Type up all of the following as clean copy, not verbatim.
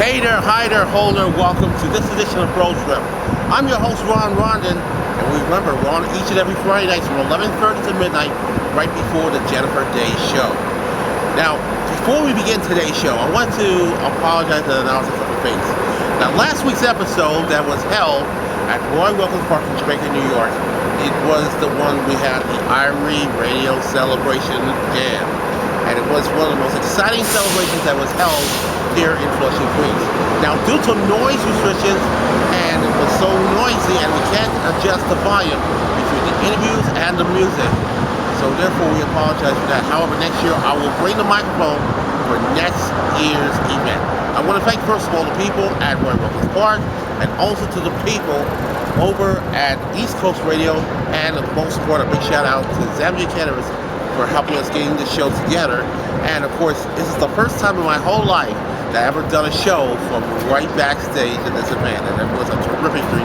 Hey there, hi there, holder. Welcome to this edition of Road Trip. I'm your host, Rondon, and remember, we're on each and every Friday night from 11:30 to midnight, right before the Jennifer Day show. Now, before we begin today's show, I want to apologize and announce a couple things. Now, last week's episode that was held at Roy Wilkins Park in Jamaican, New York, it was the one we had the Irie Radio Celebration Jam. And it was one of the most exciting celebrations that was held here in Flushing, Queens. Now, due to noise restrictions, and it was so noisy, and we can't adjust the volume between the interviews and the music, so therefore we apologize for that. However, next year I will bring the microphone for next year's event. I want to thank, first of all, the people at Roy Wilkins Park, and also to the people over at East Coast Radio, and the most important, a big shout out to Zambia Cannabis for helping us getting this show together. And of course, this is the first time in my whole life that I've ever done a show from right backstage in this event, and it was a terrific dream.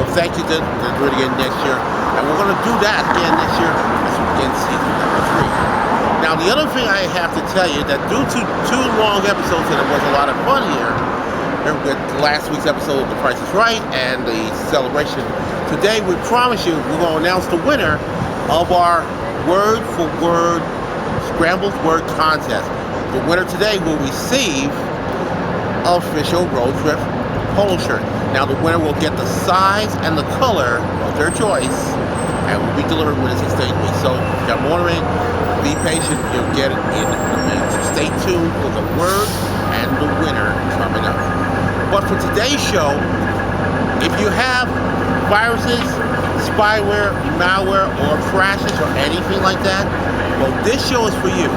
So thank you. We're going to do it again next year, and we're going to do that again next year as we begin season number 3. Now, the other thing I have to tell you that due to 2 long episodes, and it was a lot of fun here with last week's episode of The Price is Right and the celebration, today we promise you we're going to announce the winner of our word for word scrambled word contest. The winner today will receive official Road Trip polo shirt. Now the winner will get the size and the color of their choice and will be delivered when it's exchange week. So if you got more in, be patient, you'll get it in a minute. So stay tuned for the word and the winner coming up. But for today's show, if you have viruses, spyware, malware, or crashes, or anything like that, well, this show is for you.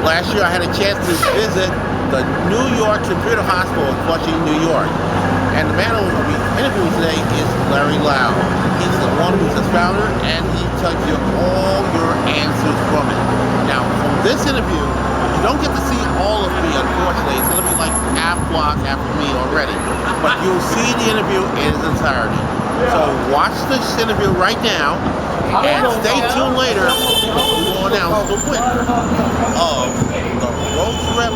Last year I had a chance to visit the New York Computer Hospital in Flushing, New York. And the man who will be interviewing today is Larry Lau. He's the one who's the founder, and he tells you all your answers from it. Now, from this interview, you don't get to see all of me, unfortunately. It's going to be like half block after me already. But you'll see the interview in its entirety. So watch this interview right now, and stay tuned later. We will announce the winner of the Road Trip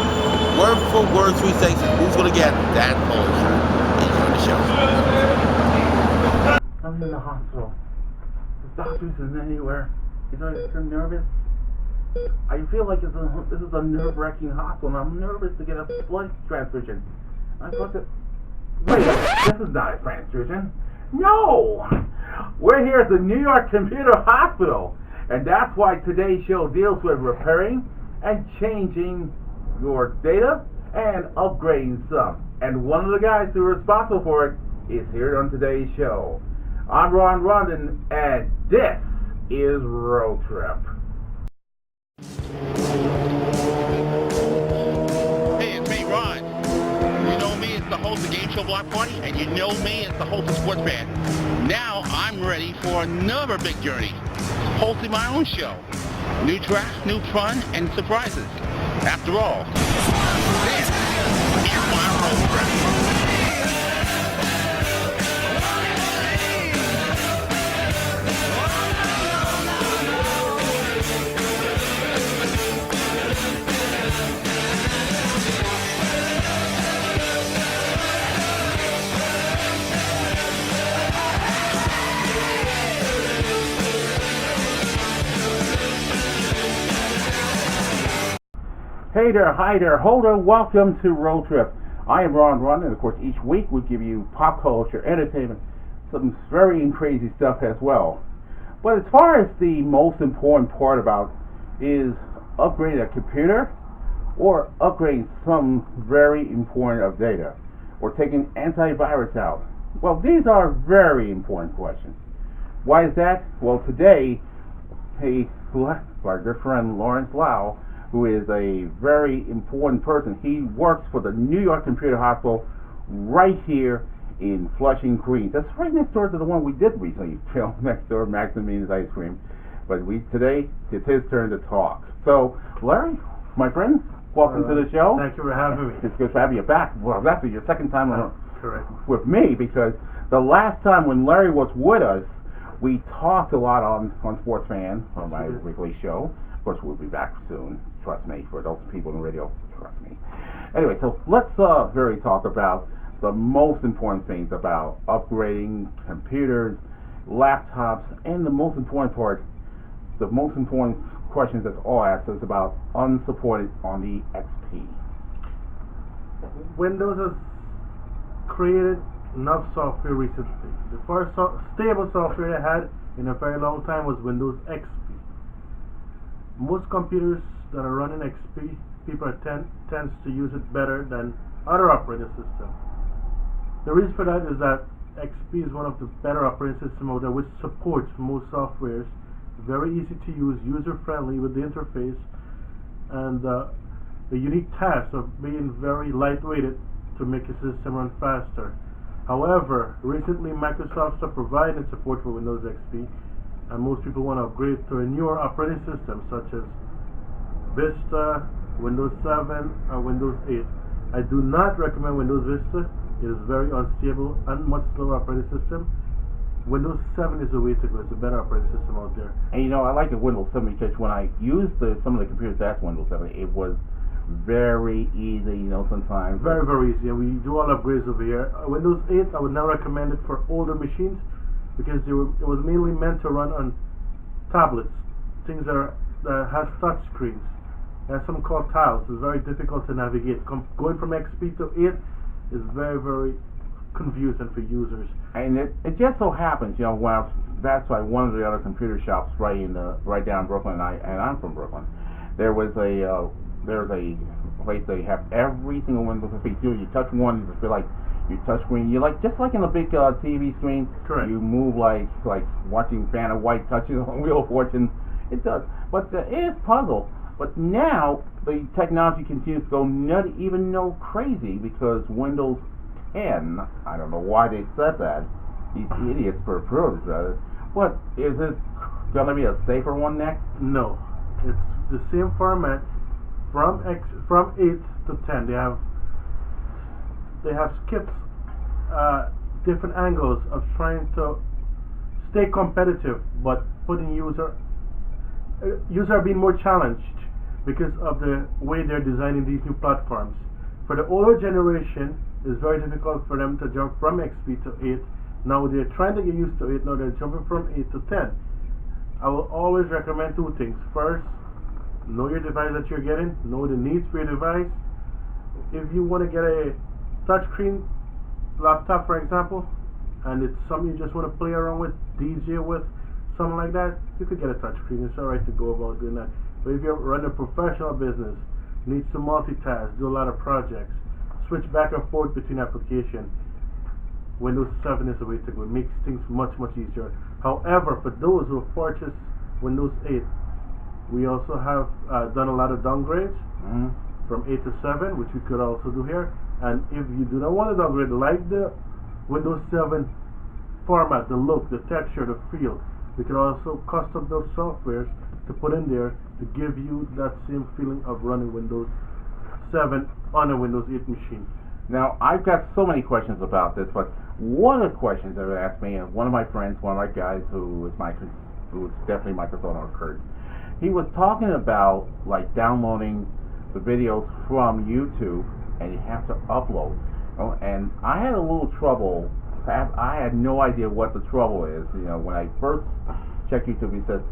Word for Word sweepstakes. Who's going to get that polo shirt? Enjoy the show. I'm in the hospital. The doctor isn't anywhere. Is I nervous? I feel like this is a nerve-wracking hospital, and I'm nervous to get a blood transfusion. I thought that. Wait, this is not a transfusion. No! We're here at the New York Computer Hospital, and that's why today's show deals with repairing and changing your data and upgrading some. And one of the guys who are responsible for it is here on today's show. I'm Ron Rondon, and this is Road Trip. Hey, it's me, Ron. You know me as the host of Game Show Block Party, and you know me as the host of Sports Band. Now I'm ready for another big journey, hosting my own show. New tracks, new fun, and surprises. After all, this is my Road Trip. Hey there, hi there, holder, welcome to Road Trip. I am Ron Rondon, and of course each week we give you pop culture, entertainment, some very crazy stuff as well. But as far as the most important part about is upgrading a computer or upgrading some very important of data or taking antivirus out, well, these are very important questions. Why is that? Well, today, our good friend Lawrence Lau, who is a very important person. He works for the New York Computer Hospital right here in Flushing, Queens. That's right next door to the one we did recently film next door, Max and Means Ice Cream. But today, it's his turn to talk. So, Larry, my friend, welcome to the show. Thank you for having me. It's good to have you back. Well, that's your second time Correct. with me, because the last time when Larry was with us, we talked a lot on Sports Fan, on my weekly show. Of course, we'll be back soon. Trust me. For those people in the radio, trust me. Anyway, so let's very talk about the most important things about upgrading computers, laptops, and the most important part, the most important questions that's all asked is about unsupported on the XP. Windows has created enough software recently. The first stable software they had in a very long time was Windows XP. Most computers that are running XP, people tends to use it better than other operating systems. The reason for that is that XP is one of the better operating systems out there which supports most softwares, very easy to use, user-friendly with the interface, and the unique task of being very lightweighted to make a system run faster. However, recently Microsoft stopped providing support for Windows XP, and most people want to upgrade to a newer operating system such as Vista, Windows 7, or Windows 8. I do not recommend Windows Vista. It is very unstable and much slower operating system. Windows 7 is the way to go. It's a better operating system out there. And you know, I like the Windows 7 because when I used some of the computers that's Windows 7, it was very easy, you know, sometimes. Very, very easy. And we do all upgrades over here. Windows 8, I would not recommend it for older machines because it was mainly meant to run on tablets, things that have touch screens. There's something called tiles. It's very difficult to navigate. Going from XP to 8 is very, very confusing for users. And it just so happens, you know, that's why one of the other computer shops right down Brooklyn, and I'm from Brooklyn. There's a place they have every single Windows XP. You touch one, you just feel like your touch screen. You like just like in a big TV screen. Correct. You move like watching Vanna White touching on Wheel of Fortune. It does, but it is puzzle. But now the technology continues to go even crazy because Windows 10. I don't know why they said that. These idiots for pros. But is it gonna be a safer one next? No, it's the same format from 8 to 10. They have skipped different angles of trying to stay competitive, but putting user being more challenged because of the way they're designing these new platforms. For the older generation, it's very difficult for them to jump from XP to 8. Now they're trying to get used to it. Now they're jumping from 8 to 10. I will always recommend two things. First, know your device that you're getting. Know the needs for your device. If you want to get a touchscreen laptop, for example, and it's something you just want to play around with, DJ with, something like that, you could get a touchscreen. It's alright to go about doing that. But if you're running a professional business, need to multitask, do a lot of projects, switch back and forth between applications, Windows 7 is the way to go. It makes things much, much easier. However, for those who have purchased Windows 8, we also have done a lot of downgrades from 8 to 7, which we could also do here. And if you do not want to downgrade, like the Windows 7 format, the look, the texture, the feel, we can also custom build softwares to put in there to give you that same feeling of running Windows 7 on a Windows 8 machine. Now, I've got so many questions about this, but one of the questions that were asked me, and one of my friends, one of my guys who is definitely Microsoft or Kurt, he was talking about like downloading the videos from YouTube, and you have to upload. And I had a little trouble. I had no idea what the trouble is. You know, when I first checked YouTube, he said,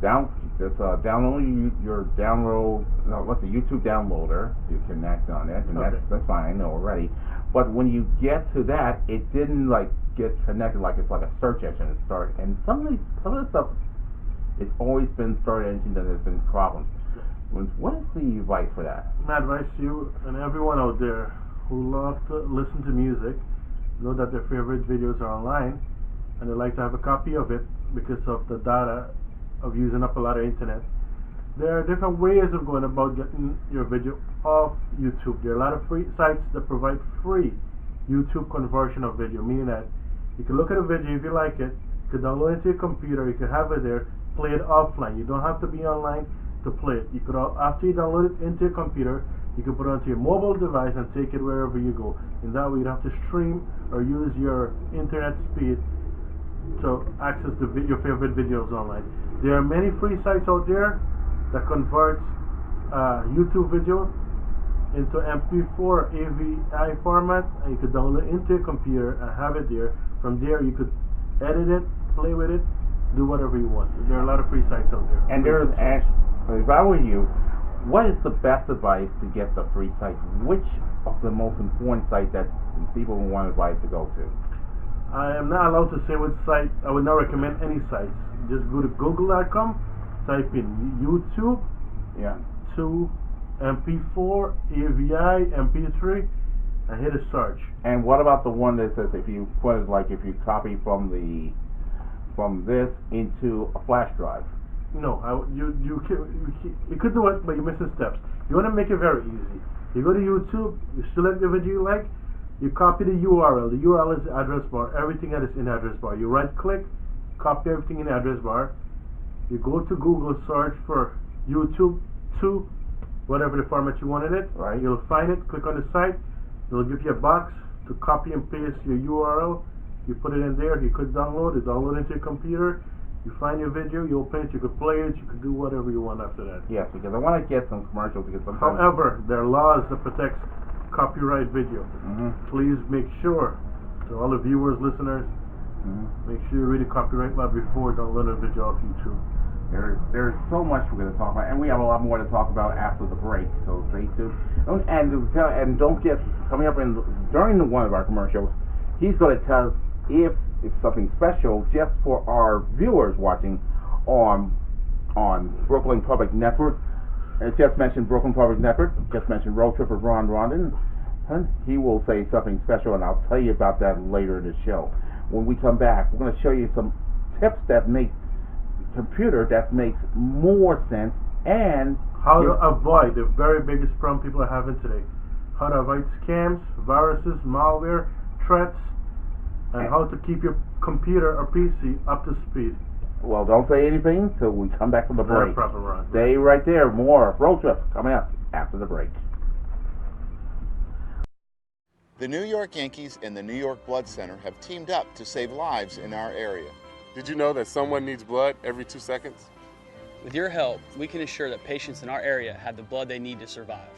downloading your what's the YouTube downloader? You connect on it, and okay. that's fine. I know already. But when you get to that, it didn't like get connected like it's like a search engine to start. And some of the stuff, it's always been search engine that there's been problems. What is the advice for that? My advice to you and everyone out there who love to listen to music, know that their favorite videos are online, and they like to have a copy of it because of the data of using up a lot of internet. There are different ways of going about getting your video off YouTube. There are a lot of free sites that provide free YouTube conversion of video, meaning that you can look at a video if you like it, you can download it to your computer, you can have it there, play it offline. You don't have to be online to play it. You could, after you download it into your computer, you can put it onto your mobile device and take it wherever you go. In that way, you don't have to stream or use your internet speed to access your favorite videos online. There are many free sites out there that convert YouTube video into MP4 AVI format, and you could download it into your computer and have it there. From there, you could edit it, play with it, do whatever you want. There are a lot of free sites out there. And there's, if I were you, what is the best advice to get the free site? Which of the most important site that people want advice to go to? I am not allowed to say which site. I would not recommend any sites. Just go to google.com, type in YouTube, Yeah. to MP4, AVI, MP3, and hit a search. And what about the one that says if you put it, like if you copy from this into a flash drive? No, you could do it, but you're missing steps. You want to make it very easy. You go to YouTube, you select the video you like, you copy the URL. The URL is the address bar, everything that is in the address bar. You right click, copy everything in the address bar. You go to Google, search for YouTube to whatever the format you wanted it. Right. You'll find it, click on the site, it'll give you a box to copy and paste your URL. You put it in there, you could download it, into your computer. You find your video, you open it, you could play it, you could do whatever you want after that. Yes, because I want to get some commercials because sometimes. However, there are laws that protect copyright video. Please make sure, to all the viewers, listeners, make sure you read the copyright law before downloading a video off YouTube. There's so much we're going to talk about, and we have a lot more to talk about after the break. So stay tuned, and don't get coming up during one of our commercials. He's going to tell us if it's something special just for our viewers watching on Brooklyn Public Network. It just mentioned Brooklyn Public Network. Just mentioned Road Trip with Ron Rondon. He will say something special, and I'll tell you about that later in the show. When we come back, we're going to show you some tips that make computer that makes more sense, and how to avoid the very biggest problem people are having today. How to avoid scams, viruses, malware, threats, and how to keep your computer or PC up to speed. Well, don't say anything till we come back from the break. Ron. Stay right there. More Road Trip coming up after the break. The New York Yankees and the New York Blood Center have teamed up to save lives in our area. Did you know that someone needs blood every 2 seconds? With your help, we can ensure that patients in our area have the blood they need to survive.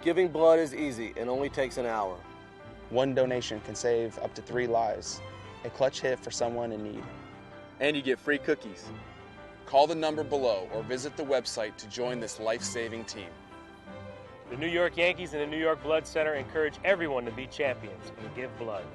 Giving blood is easy and only takes an hour. One donation can save up to 3 lives. A clutch hit for someone in need. And you get free cookies. Call the number below or visit the website to join this life-saving team. The New York Yankees and the New York Blood Center encourage everyone to be champions and give blood.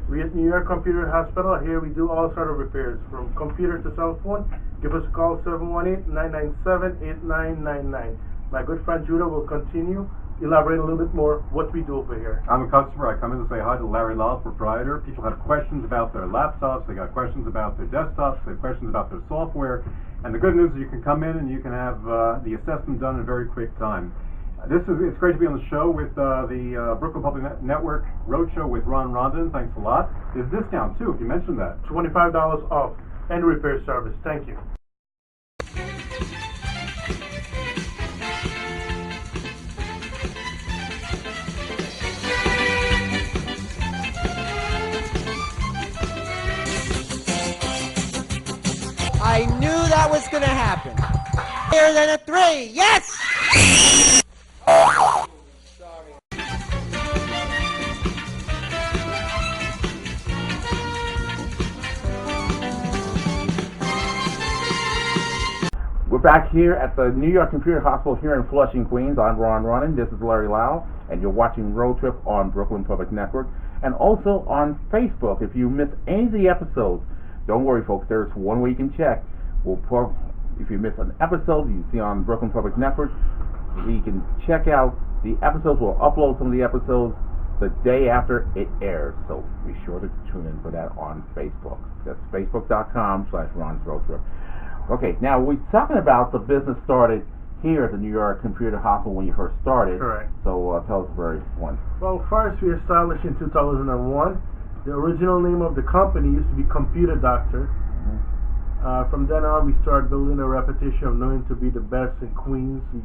We at New York Computer Hospital, here we do all sort of repairs, from computer to cell phone. Give us a call, 718-997-8999. My good friend Judah will continue, elaborate a little bit more what we do over here. I'm a customer. I come in to say hi to Larry Lyle, proprietor. People have questions about their laptops, they got questions about their desktops, they have questions about their software. And the good news is you can come in and you can have the assessment done in a very quick time. It's great to be on the show with the Brooklyn Public Network Roadshow with Ron Rondon. Thanks a lot. There's a discount too, if you mentioned that. $25 off any repair service. Thank you. I knew that was going to happen. Higher than a 3. Yes! We're back here at the New York Computer Hospital here in Flushing, Queens. I'm Ron Rondon. This is Larry Lau, and you're watching Road Trip on Brooklyn Public Network and also on Facebook. If you miss any of the episodes, don't worry, folks. There's one way you can check. If you miss an episode, you see on Brooklyn Public Network, you can check out the episodes. We'll upload some of the episodes the day after it airs. So be sure to tune in for that on Facebook. That's facebook.com/Ron's Road Trip. Okay, now we're talking about the business started here at the New York Computer Hospital when you first started. Correct. So tell us very one. Well, first we established in 2001. The original name of the company used to be Computer Doctor. From then on, we started building a reputation of knowing to be the best in Queens. We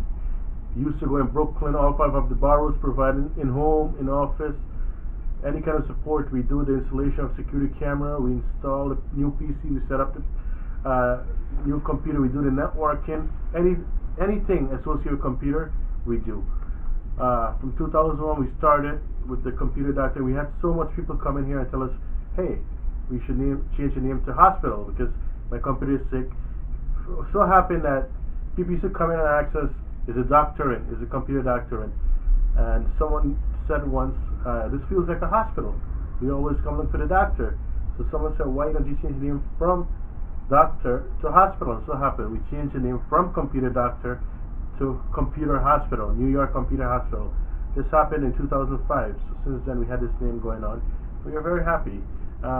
used to go in Brooklyn, all 5 of the boroughs, providing in home, in office, any kind of support. We do the installation of security camera. We install a new PC. We set up new computer, we do the networking, anything associated with computer, we do. From 2001, we started with the computer doctor. We had so much people come in here and tell us, hey, we should change the name to hospital because my computer is sick. So happened that people used to come in and ask us, is a doctor in? Is a computer doctor in? And someone said once, this feels like a hospital. We always come look for the doctor. So someone said, why don't you change the name from doctor to hospital? And so happened we changed the name from computer doctor to computer hospital, New York Computer Hospital. This happened in 2005. So since then we had this name going on. We are very happy.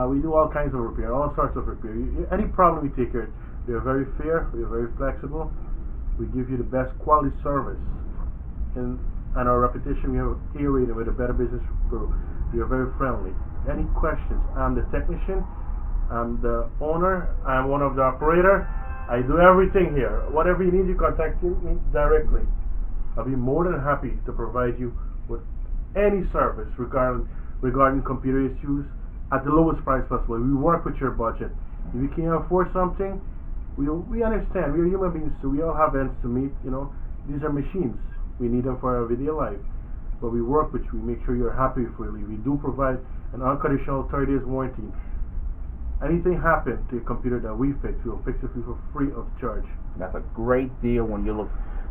We do all kinds of repair, all sorts of repair. Any problem we take care of. We are very fair. We are very flexible. We give you the best quality service. And our reputation, we have A rating with a Better Business Group. We are very friendly. Any questions? I'm the technician. I'm the owner. I'm one of the operator. I do everything here. Whatever you need, you contact me directly. I'll be more than happy to provide you with any service regarding computer issues at the lowest price possible. We work with your budget. If you can't afford something, we understand. We are human beings, so we all have ends to meet. You know, these are machines. We need them for our video life. But we work with you. We make sure you're happy before you leave. We do provide an unconditional 30 days warranty. Anything happen to your computer that we fix, we'll fix it for you for free of charge. That's a great deal when you look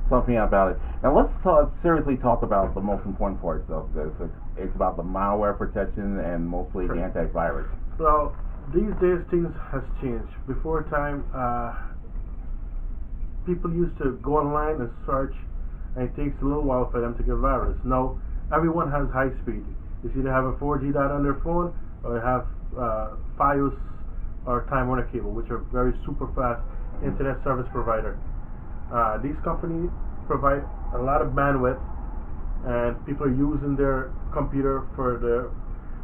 something about it. Now let's seriously talk about the most important parts of this. It's about the malware protection and mostly the antivirus. Well, these days things has changed. Before time, people used to go online and search, and it takes a little while for them to get virus. Now everyone has high speed. You either have a 4G data on their phone, or you have Fios or Time Warner cable, which are very super fast internet service provider. These companies provide a lot of bandwidth, and people are using their computer for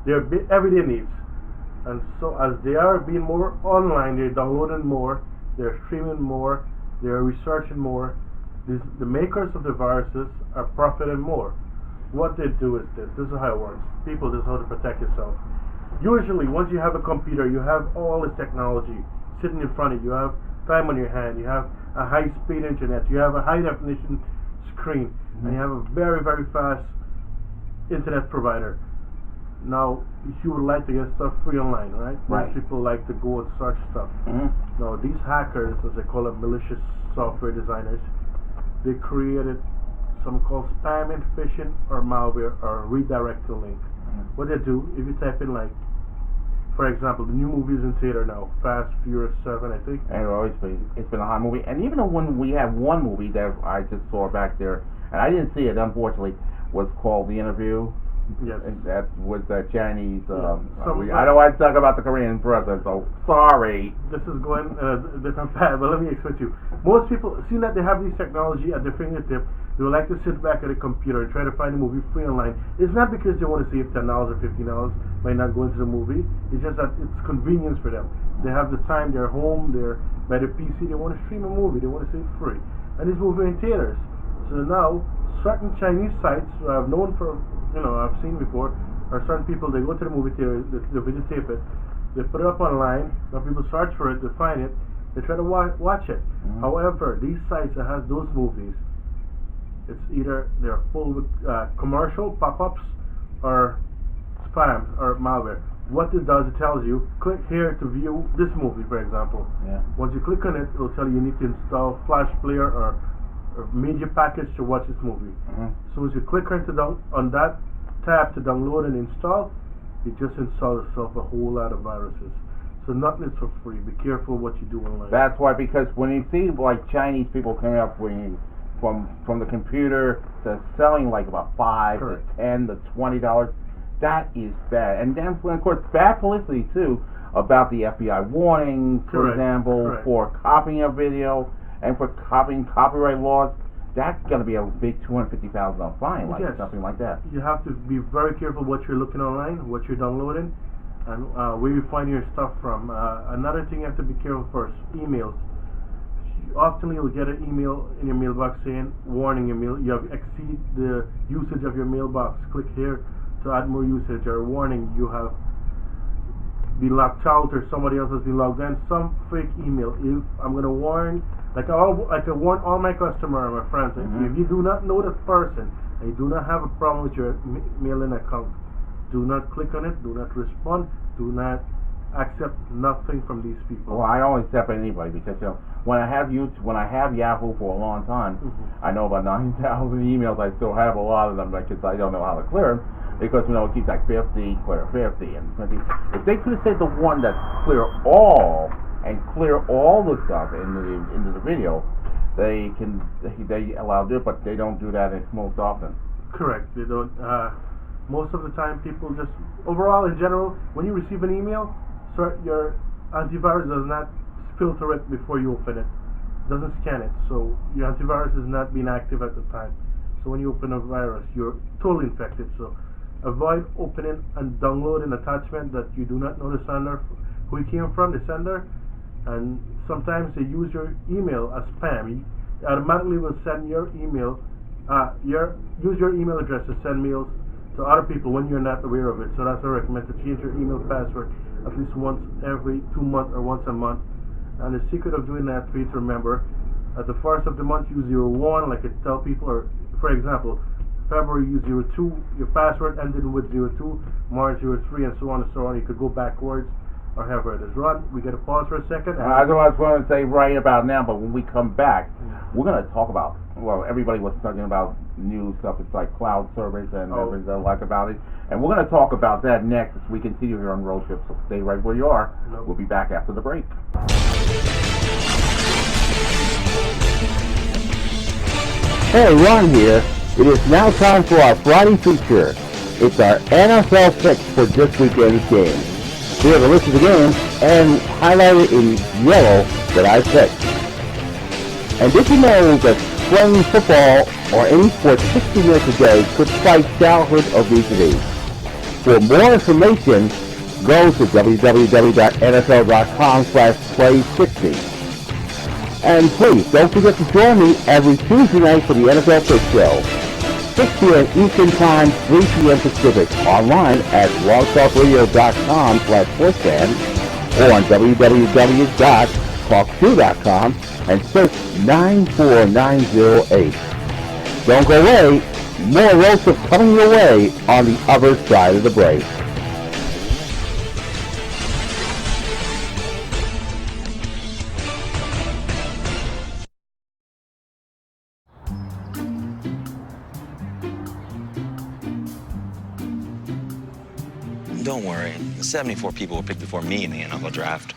their everyday needs. And so as they are being more online, they're downloading more, they're streaming more, they're researching more. The makers of the viruses are profiting more. What they do is this is how it works. People, this is how to protect yourself. Usually, once you have a computer, you have all this technology sitting in front of you. You have time on your hand. You have a high-speed internet. You have a high-definition screen. And you have a very, very fast internet provider. Now, you would like to get stuff free online, right? Most people like to go and search stuff. Now, these hackers, as they call it, malicious software designers, they created something called spamming, phishing, or malware, or redirect to link. What they do, if you type in, like, for example, the new movies in theater now, Fast, Furious 7, I think. And it's been a hot movie. And even when we have one movie that I just saw back there, and I didn't see it, unfortunately, was called The Interview. Yes. And that was the Chinese. I don't want to talk about the Korean brother, so sorry. This is going different path, but let me explain to you. Most people, seeing that they have this technology at their fingertip, they would like to sit back at a computer and try to find a movie free online. It's not because they want to save $10 or $15 by not going to the movie. It's just that it's convenience for them. They have the time, they're home, they're by their PC, they want to stream a movie, they want to see it free. And this movie in theaters. So now, certain Chinese sites I've known for, I've seen before, or certain people, they go to the movie theater, they videotape it, they put it up online, now people search for it, they find it, they try to watch it. However, these sites that has those movies, it's either they're full with commercial pop-ups or spam or malware. What it does, it tells you, click here to view this movie, for example. Once you click on it, it'll tell you you need to install Flash Player or media package to watch this movie. So as you click on that tab to download and install, you just install yourself a whole lot of viruses. So nothing is for free. Be careful what you do online. That's why, because when you see like Chinese people coming up from the computer to selling like about $5 to $10 to $20, that is bad. And then of course bad publicity too about the FBI warnings, for example, for copying a video. And for copying copyright laws, that's going to be a big $250,000 fine, something like that. You have to be very careful what you're looking online, what you're downloading, and where you find your stuff from. Another thing you have to be careful first, emails. Often you'll get an email in your mailbox saying, warning, you have exceeded the usage of your mailbox. Click here to add more usage, or warning, you have been locked out or somebody else has been logged in, some fake email. If I'm going to warn, I warn all my customers and my friends, if you do not know this person and you do not have a problem with your mailing account, do not click on it, do not respond, do not accept nothing from these people. Well, I don't accept anybody because when I have Yahoo for a long time, I know about 9,000 emails. I still have a lot of them because I don't know how to clear them because it keeps like 50, clear 50, and 20. If they could have said the one that's clear all and clear all the stuff into the video, they allow it, but they don't do that most often. Correct. They don't. Most of the time, people just overall in general, when you receive an email, your antivirus does not filter it before you open it. Doesn't scan it, so your antivirus is not being active at the time. So when you open a virus, you're totally infected. So avoid opening and downloading an attachment that you do not know the sender, who it came from, the sender. And sometimes they use your email as spam. It automatically will send your email, use your email address to send mails to other people when you're not aware of it. So that's why I recommend to change your email password at least once every 2 months or once a month. And the secret of doing that, for you to remember, at the first of the month use 01, like I tell people, or for example, February use 02, your password ended with 02, March 03, and so on and so on. You could go backwards or however it is. Ron, we got to pause for a second. I was going to say right about now, but when we come back, we're going to talk about, well, everybody was talking about new stuff. It's like cloud service and everything I like about it. And we're going to talk about that next as we continue here on Road Trip. So stay right where you are. We'll be back after the break. Hey, Ron here. It is now time for our Friday feature. It's our NFL picks for this weekend's game. We have a list of the games and highlighted in yellow that I picked. And did you know that playing football or any sport 60 minutes a day could fight childhood obesity? For more information, go to www.nfl.com/play60. And please, don't forget to join me every Tuesday night for the NFL Pick Show. 6 p.m. Eastern Time, 3 p.m. Pacific, online at blogtalkradio.com/sportsfan or on www.talk2.com and search 94908. Don't go away, more road trip coming your way on the other side of the break. Don't worry, 74 people were picked before me in the NFL draft.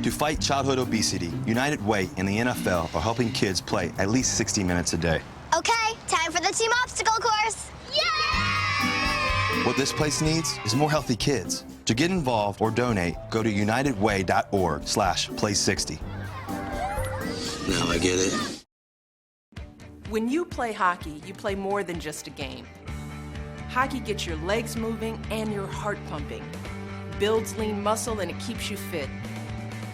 To fight childhood obesity, United Way and the NFL are helping kids play at least 60 minutes a day. Okay, time for the team obstacle course. Yay! What this place needs is more healthy kids. To get involved or donate, go to unitedway.org/play60. Now I get it. When you play hockey, you play more than just a game. Hockey gets your legs moving and your heart pumping, builds lean muscle, and it keeps you fit.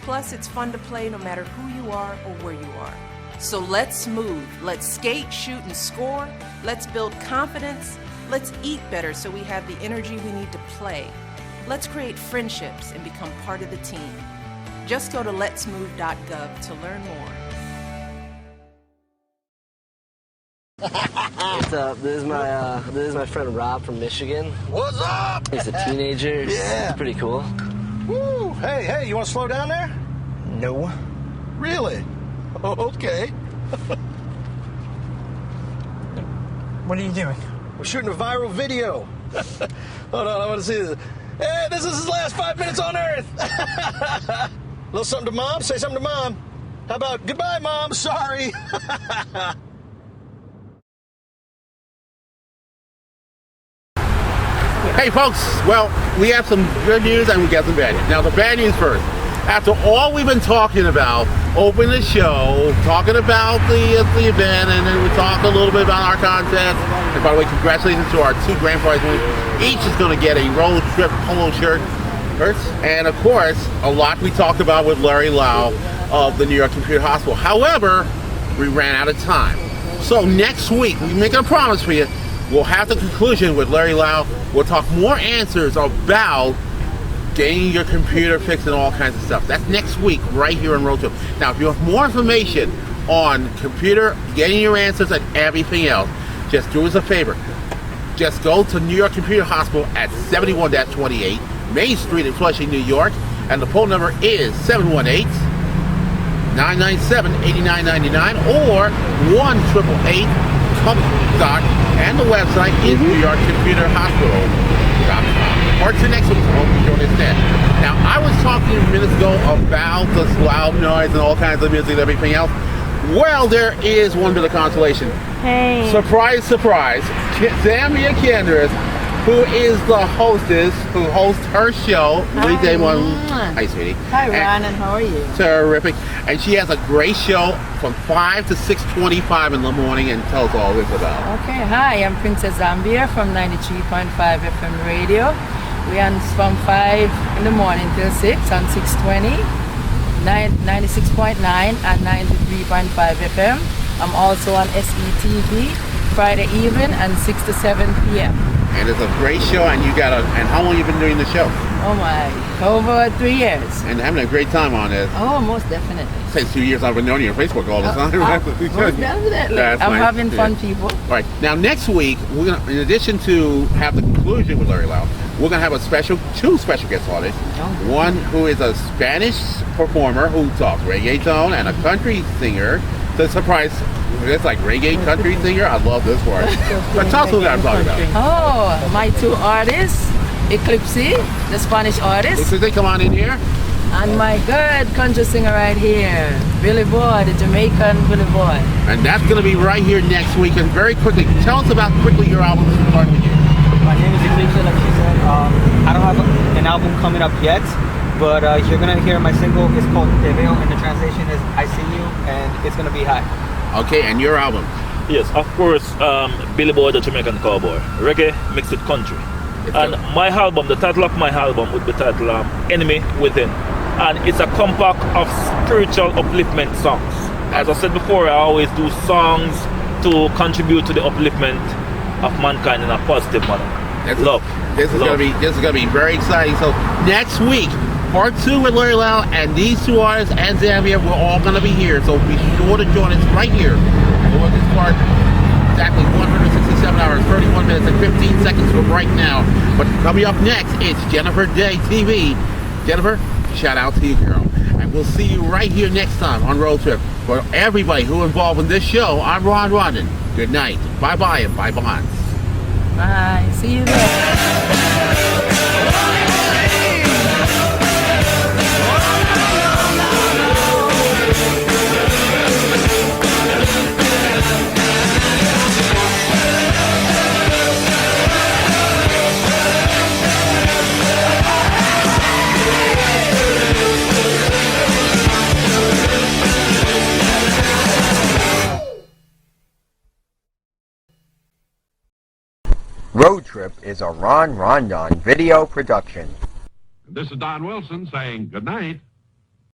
Plus, it's fun to play no matter who you are or where you are. So let's move. Let's skate, shoot, and score. Let's build confidence. Let's eat better so we have the energy we need to play. Let's create friendships and become part of the team. Just go to letsmove.gov to learn more. What's up? This is my friend Rob from Michigan. What's up? He's a teenager. Yeah. It's pretty cool. Woo! Hey, you want to slow down there? No. Really? Oh, okay. What are you doing? We're shooting a viral video. Hold on, I want to see this. Hey, this is his last 5 minutes on Earth. Little something to Mom? Say something to Mom. How about, goodbye, Mom, sorry. Hey folks, well, we have some good news and we got some bad news. Now the bad news first. After all we've been talking about, opening the show, talking about the event, and then we talk a little bit about our contest. And by the way, congratulations to our 2 grand prize winners. Each is going to get a Road Trip polo shirt. And of course, a lot we talked about with Larry Lau of the New York Computer Hospital. However, we ran out of time. So next week, we make a promise for you. We'll have the conclusion with Larry Lau. We'll talk more answers about getting your computer fixed and all kinds of stuff. That's next week right here on Road Trip. Now, if you have more information on computer, getting your answers and everything else, just do us a favor. Just go to New York Computer Hospital at 71-28 Main Street in Flushing, New York, and the phone number is 718-997-8999 or 1-888-COME-DOC, and the website is NewYorkComputerHospital.com. Or to next week, I hope you join us then. Now, I was talking minutes ago about the loud noise and all kinds of music and everything else. Well, there is one bit of consolation. Hey. Surprise, surprise. Zambia Kendris, who is the hostess, who hosts her show. Hi. Hi, sweetie. Hi, Ron, and how are you? Terrific. And she has a great show from 5 to 6:25 in the morning, and tell us all this about. Okay, hi, I'm Princess Zambia from 93.5 FM radio. We are from 5 in the morning till 6 on 620, 96.9 and 93.5 FM. I'm also on SETV Friday evening and 6 to 7 p.m. And it's a great show, and you got and how long you been doing the show? Oh my, over 3 years. And having a great time on it. Oh, most definitely. Since 2 years I've been knowing you on Facebook all the time. Most definitely. That's I'm nice. having fun, people. All right. Now next week, we're gonna, in addition to have the conclusion with Larry Lau, we're gonna have two special guest artists. One who is a Spanish performer who talks reggaeton, and a country singer. The surprise, it's like reggae country singer. I love this part. But tell us who I'm talking about. Oh, my two artists, Eclipse, the Spanish artist. So they come on in here. And my good country singer right here, Billy Boy, the Jamaican Billy Boy. And that's going to be right here next week. And very quickly, tell us about your album. Starting with you. My name is Eclipse, like she said. I don't have an album coming up yet, but you're going to hear my single. It's called Te Veo, and the translation is I See You, and it's going to be hot. Okay, and your album? Yes, of course, Billy Boy, the Jamaican Cowboy. Reggae mixed with country. And my album, the title of my album would be titled Enemy Within. And it's a compact of spiritual upliftment songs. As I said before, I always do songs to contribute to the upliftment of mankind in a positive manner. Love. This is gonna be very exciting. So next week, part 2 with Larry Lau, and these two artists and Zambia, we're all gonna be here. So be sure to join us right here. For this part, exactly 167 hours, 31 minutes, and 15 seconds from right now. But coming up next, it's Jennifer Day TV. Jennifer, shout out to you, girl. And we'll see you right here next time on Road Trip. For everybody who involved in this show, I'm Ron Rondon. Good night. Bye-bye and bye-bonds. Bye. See you there. Road Trip is a Ron Rondon video production. This is Don Wilson saying good night.